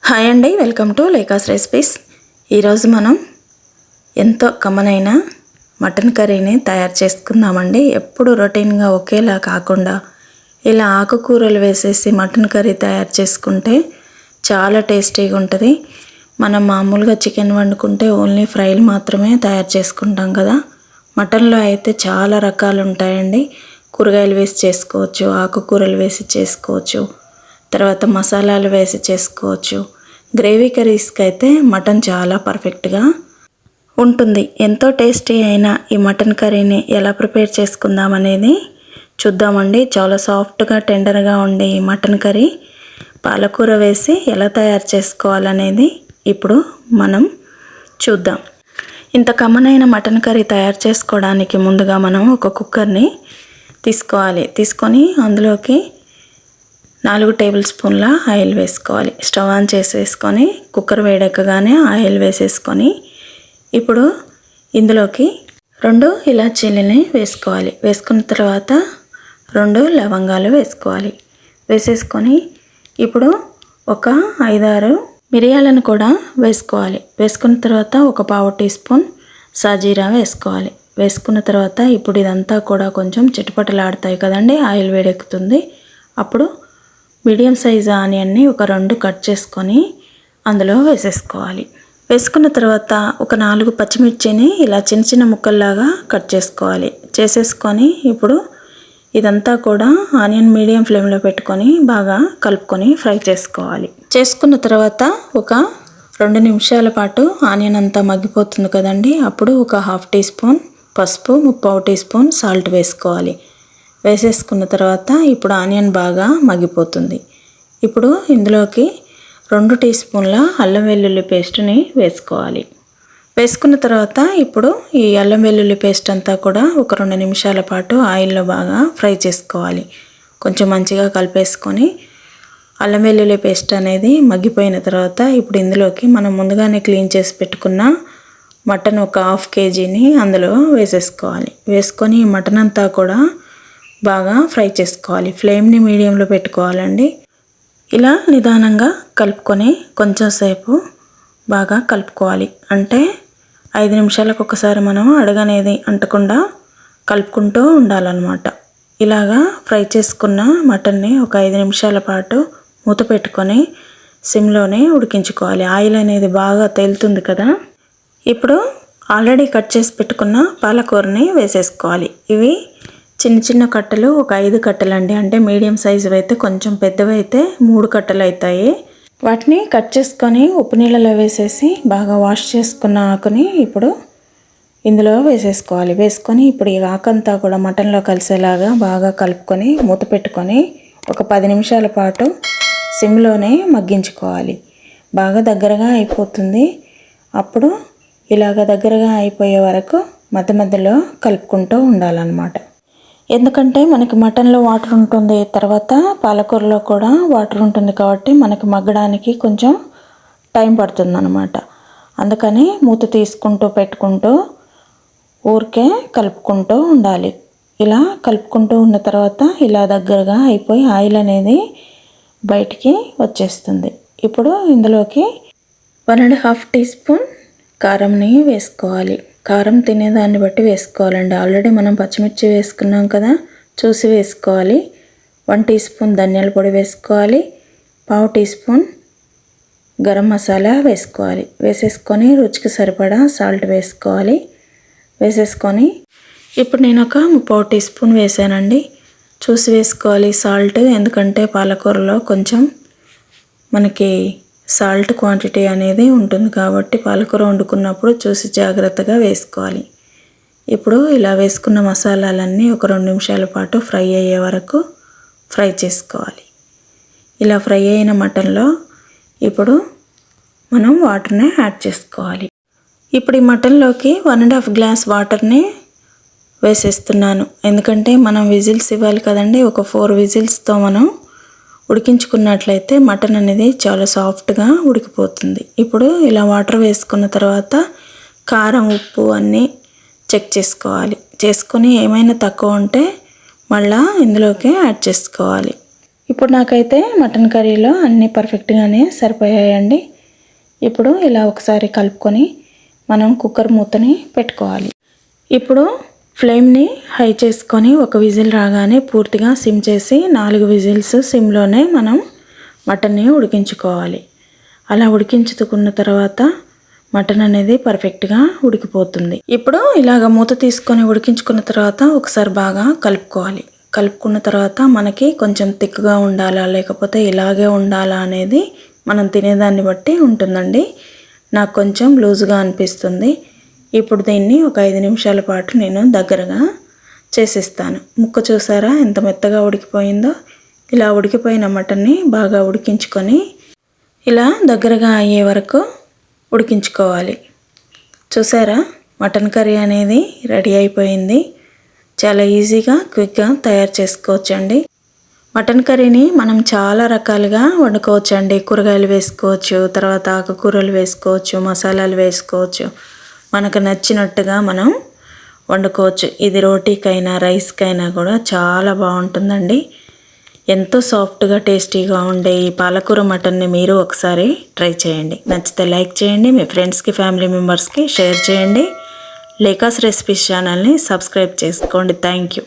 Hi అండి, welcome to లేకాస్ recipes. ఈరోజు మనం ఎంతో కమ్మనైన మటన్ కర్రీని తయారు చేసుకుందామండి. ఎప్పుడు రొటీన్గా ఒకేలా కాకుండా ఇలా ఆకుకూరలు వేసేసి మటన్ కర్రీ తయారు చేసుకుంటే చాలా టేస్టీగా ఉంటుంది. మనం మామూలుగా చికెన్ వండుకుంటే ఓన్లీ ఫ్రైలు మాత్రమే తయారు చేసుకుంటాం కదా. మటన్లో అయితే చాలా రకాలు ఉంటాయండి. కూరగాయలు వేసి చేసుకోవచ్చు, ఆకుకూరలు వేసి చేసుకోవచ్చు, తర్వాత మసాలాలు వేసి చేసుకోవచ్చు. గ్రేవీ కర్రీస్కి అయితే మటన్ చాలా పర్ఫెక్ట్గా ఉంటుంది. ఎంతో టేస్టీ అయిన ఈ మటన్ కర్రీని ఎలా ప్రిపేర్ చేసుకుందాం అనేది చూద్దామండి. చాలా సాఫ్ట్గా టెండర్గా ఉండే ఈ మటన్ కర్రీ పాలకూర వేసి ఎలా తయారు చేసుకోవాలనేది ఇప్పుడు మనం చూద్దాం. ఇంత కమ్మనైన మటన్ కర్రీ తయారు చేసుకోవడానికి ముందుగా మనం ఒక కుక్కర్ని తీసుకొని అందులోకి 4 టేబుల్ స్పూన్ల ఆయిల్ వేసుకోవాలి. స్టవ్ ఆన్ చేసేసుకొని కుక్కర్ వేడెక్కగానే ఆయిల్ వేసేసుకొని ఇప్పుడు ఇందులోకి 2 ఇలాచీలని వేసుకోవాలి. వేసుకున్న తర్వాత 2 లవంగాలు వేసుకోవాలి. వేసేసుకొని ఇప్పుడు ఒక 5-6 మిరియాలను కూడా వేసుకోవాలి. వేసుకున్న తర్వాత ఒక 1/2 టీ స్పూన్ సాజీరా వేసుకోవాలి. వేసుకున్న తర్వాత ఇప్పుడు ఇదంతా కూడా కొంచెం చిటపటలాడుతాయి కదండి, ఆయిల్ వేడెక్కుతుంది. అప్పుడు మీడియం సైజ్ ఆనియన్ని ఒక 2 కట్ చేసుకొని అందులో వేసేసుకోవాలి. వేసుకున్న తర్వాత ఒక 4 పచ్చిమిర్చిని ఇలా చిన్న చిన్న ముక్కల్లాగా కట్ చేసుకోవాలి. చేసేసుకొని ఇప్పుడు ఇదంతా కూడా ఆనియన్ మీడియం ఫ్లేమ్లో పెట్టుకొని బాగా కలుపుకొని ఫ్రై చేసుకోవాలి. చేసుకున్న తర్వాత ఒక 2 నిమిషాల పాటు ఆనియన్ అంతా మగ్గిపోతుంది కదండి. అప్పుడు ఒక 1/2 టీ స్పూన్ పసుపు, 1/4 టీ స్పూన్ సాల్ట్ వేసుకోవాలి. వేసేసుకున్న తర్వాత ఇప్పుడు ఆనియన్ బాగా మగ్గిపోతుంది. ఇప్పుడు ఇందులోకి 2 టీ స్పూన్ల అల్లం వెల్లుల్లి పేస్ట్ని వేసుకోవాలి. వేసుకున్న తర్వాత ఇప్పుడు ఈ అల్లం వెల్లుల్లి పేస్ట్ అంతా కూడా ఒక 2 నిమిషాల పాటు ఆయిల్లో బాగా ఫ్రై చేసుకోవాలి. కొంచెం మంచిగా కలిపేసుకొని అల్లం వెల్లుల్లి పేస్ట్ అనేది మగ్గిపోయిన తర్వాత ఇప్పుడు ఇందులోకి మనం ముందుగానే క్లీన్ చేసి పెట్టుకున్న మటన్ ఒక 1/2 కేజీని అందులో వేసేసుకోవాలి. వేసుకొని ఈ మటన్ అంతా కూడా బాగా ఫ్రై చేసుకోవాలి. ఫ్లేమ్ని మీడియంలో పెట్టుకోవాలండి. ఇలా నిదానంగా కలుపుకొని కొంచెం సేపు బాగా కలుపుకోవాలి. అంటే 5 నిమిషాలకు ఒకసారి మనం అడగనేది అంటకుండా కలుపుకుంటూ ఉండాలన్నమాట. ఇలాగా ఫ్రై చేసుకున్న మటన్ని ఒక 5 నిమిషాల పాటు మూత పెట్టుకొని సిమ్లోనే ఉడికించుకోవాలి. ఆయిల్ అనేది బాగా తేలుతుంది కదా. ఇప్పుడు ఆల్రెడీ కట్ చేసి పెట్టుకున్న పాలకూరని వేసేసుకోవాలి. ఇవి చిన్న చిన్న కట్టలు ఒక 5 కట్టలు అండి. అంటే మీడియం సైజు అయితే, కొంచెం పెద్దవి అయితే 3 కట్టలు అవుతాయి. వాటిని కట్ చేసుకొని ఉప్పు నీళ్ళలో వేసేసి బాగా వాష్ చేసుకున్న ఆకుని ఇప్పుడు ఇందులో వేసేసుకోవాలి. వేసుకొని ఇప్పుడు ఈ ఆకంతా కూడా మటన్లో కలిసేలాగా బాగా కలుపుకొని మూత పెట్టుకొని ఒక 10 నిమిషాల పాటు సిమ్లోనే మగ్గించుకోవాలి. బాగా దగ్గరగా అయిపోతుంది. అప్పుడు ఇలాగ దగ్గరగా అయిపోయే వరకు మధ్య మధ్యలో కలుపుకుంటూ ఉండాలన్నమాట. ఎందుకంటే మనకి మటన్లో వాటర్ ఉంటుంది, తర్వాత పాలకూరలో కూడా వాటర్ ఉంటుంది కాబట్టి మనకి మగ్గడానికి కొంచెం టైం పడుతుంది అన్నమాట. అందుకని మూత తీసుకుంటూ పెట్టుకుంటూ ఊరికే కలుపుకుంటూ ఉండాలి. ఇలా కలుపుకుంటూ ఉన్న తర్వాత ఇలా దగ్గరగా అయిపోయి ఆయిల్ అనేది బయటికి వచ్చేస్తుంది. ఇప్పుడు ఇందులోకి 1.5 టీ స్పూన్ కారంని వేసుకోవాలి. కారం తినేదాన్ని బట్టి వేసుకోవాలండి. ఆల్రెడీ మనం పచ్చిమిర్చి వేసుకున్నాం కదా, చూసి వేసుకోవాలి. 1 టీ స్పూన్ ధనియాల పొడి వేసుకోవాలి. 1/2 టీ స్పూన్ గరం మసాలా వేసుకోవాలి. వేసేసుకొని రుచికి సరిపడా సాల్ట్ వేసుకోవాలి. వేసేసుకొని ఇప్పుడు నేను ఒక 1/4 టీ స్పూన్ వేసానండి. చూసి వేసుకోవాలి సాల్ట్. ఎందుకంటే పాలకూరలో కొంచెం మనకి సాల్ట్ క్వాంటిటీ అనేది ఉంటుంది కాబట్టి పాలకూర వండుకున్నప్పుడు చూసి జాగ్రత్తగా వేసుకోవాలి. ఇప్పుడు ఇలా వేసుకున్న మసాలాలన్నీ ఒక 2 నిమిషాల పాటు ఫ్రై అయ్యే వరకు ఫ్రై చేసుకోవాలి. ఇలా ఫ్రై అయిన మటన్లో ఇప్పుడు మనం వాటర్ని యాడ్ చేసుకోవాలి. ఇప్పుడు ఈ మటన్లోకి 1.5 గ్లాస్ వాటర్ని వేసేస్తున్నాను. ఎందుకంటే మనం విజిల్స్ ఇవ్వాలి కదండి. ఒక 4 విజిల్స్తో మనం ఉడికించుకున్నట్లయితే మటన్ అనేది చాలా సాఫ్ట్గా ఉడికిపోతుంది. ఇప్పుడు ఇలా వాటర్ వేసుకున్న తర్వాత కారం, ఉప్పు అన్నీ చెక్ చేసుకోవాలి. చేసుకొని ఏమైనా తక్కువ ఉంటే మళ్ళీ ఇందులోకి యాడ్ చేసుకోవాలి. ఇప్పుడు నాకైతే మటన్ కర్రీలో అన్నీ పర్ఫెక్ట్గానే సరిపోయాయండి. ఇప్పుడు ఇలా ఒకసారి కలుపుకొని మనం కుక్కర్ మూతని పెట్టుకోవాలి. ఇప్పుడు ఫ్లేమ్ని హై చేసుకొని ఒక విజిల్ రాగానే పూర్తిగా సిమ్ చేసి 4 విజిల్స్ సిమ్లోనే మనం మటన్ని ఉడికించుకోవాలి. అలా ఉడికించుకున్న తర్వాత మటన్ అనేది పర్ఫెక్ట్గా ఉడికిపోతుంది. ఇప్పుడు ఇలాగ మూత తీసుకొని ఉడికించుకున్న తర్వాత ఒకసారి బాగా కలుపుకోవాలి. కలుపుకున్న తర్వాత మనకి కొంచెం థిక్గా ఉండాలా లేకపోతే ఇలాగే ఉండాలా అనేది మనం తినేదాన్ని బట్టి ఉంటుందండి. నాకు కొంచెం లూజ్గా అనిపిస్తుంది. ఇప్పుడు దీన్ని ఒక 5 నిమిషాల పాటు నేను దగ్గరగా చేసిస్తాను. ముక్క చూసారా ఎంత మెత్తగా ఉడికిపోయిందో. ఇలా ఉడికిపోయిన మటన్ని బాగా ఉడికించుకొని ఇలా దగ్గరగా అయ్యే వరకు ఉడికించుకోవాలి. చూసారా మటన్ కర్రీ అనేది రెడీ అయిపోయింది. చాలా ఈజీగా క్విక్గా తయారు చేసుకోవచ్చండి. మటన్ కర్రీని మనం చాలా రకాలుగా వండుకోవచ్చండి. కూరగాయలు వేసుకోవచ్చు, తర్వాత ఆకుకూరలు వేసుకోవచ్చు, మసాలాలు వేసుకోవచ్చు. మనకు నచ్చినట్టుగా మనం వండుకోవచ్చు. ఇది రోటీకైనా రైస్కైనా కూడా చాలా బాగుంటుందండి. ఎంతో సాఫ్ట్గా టేస్టీగా ఉండే ఈ పాలకూర మటన్ని మీరు ఒకసారి ట్రై చేయండి. నచ్చితే లైక్ చేయండి, మీ ఫ్రెండ్స్కి ఫ్యామిలీ మెంబర్స్కి షేర్ చేయండి. లేకాస్ రెసిపీస్ ఛానల్ని సబ్స్క్రైబ్ చేసుకోండి. Thank you.